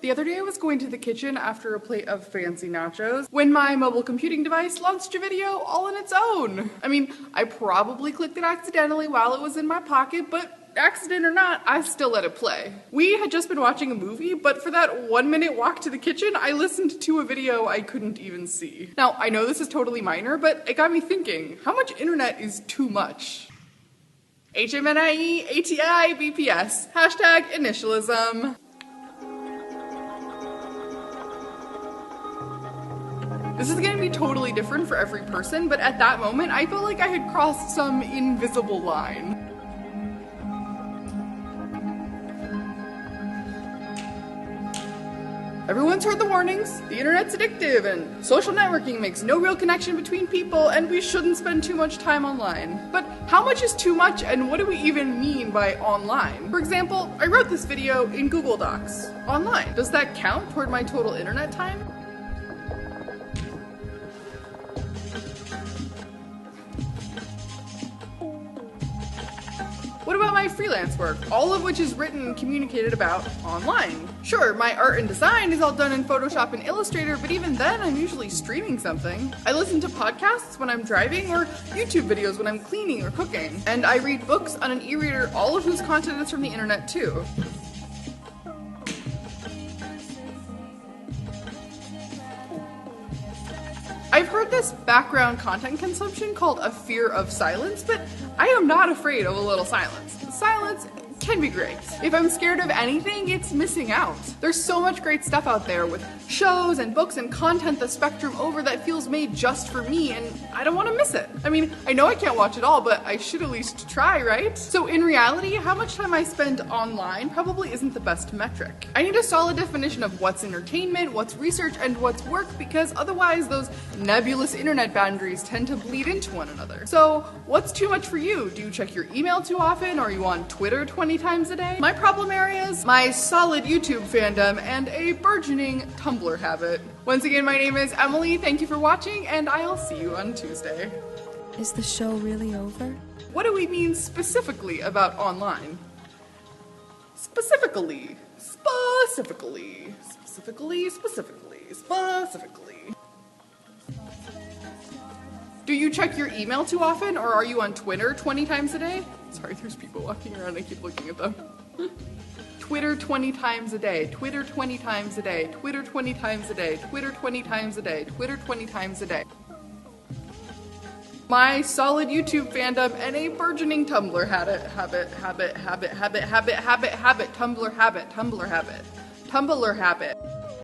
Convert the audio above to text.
The other day I was going to the kitchen after a plate of fancy nachos when my mobile computing device launched a video all on its own. I mean, I probably clicked it accidentally while it was in my pocket, but accident or not, I still let it play. We had just been watching a movie, but for that 1 minute walk to the kitchen, I listened to a video I couldn't even see. Now, I know this is totally minor, but it got me thinking, how much internet is too much? HMNIE, ATI, BPS, hashtag initialism. This is going to be totally different for every person, but at that moment, I felt like I had crossed some invisible line. Everyone's heard the warnings, the internet's addictive, and social networking makes no real connection between people, and we shouldn't spend too much time online. But how much is too much, and what do we even mean by online? For example, I wrote this video in Google Docs. Online. Does that count toward my total internet time? What about my freelance work, all of which is written and communicated about online? Sure, my art and design is all done in Photoshop and Illustrator, but even then I'm usually streaming something. I listen to podcasts when I'm driving or YouTube videos when I'm cleaning or cooking. And I read books on an e-reader, all of whose content is from the internet too. I've heard this background content consumption called a fear of silence, but I am not afraid of a little silence. Silence can be great. If I'm scared of anything, it's missing out. There's so much great stuff out there with shows and books and content the spectrum over that feels made just for me, and I don't want to miss it. I mean, I know I can't watch it all, but I should at least try, right? So in reality, how much time I spend online probably isn't the best metric. I need a solid definition of what's entertainment, what's research, and what's work, because otherwise those nebulous internet boundaries tend to bleed into one another. So what's too much for you? Do you check your email too often? Are you on Twitter 20 times a day? My problem areas? My solid YouTube fandom and a burgeoning Tumblr habit. Once again, my name is Emily. Thank you for watching, and I'll see you on Tuesday. Is the show really over? What do we mean specifically about online? Specifically. Do you check your email too often, or are you on Twitter 20 times a day? Sorry, there's people walking around, I keep looking at them. Twitter 20 times a day, Twitter 20 times a day, Twitter 20 times a day, Twitter 20 times a day, Twitter 20 times a day. My solid YouTube fandom and a burgeoning Tumblr Tumblr habit.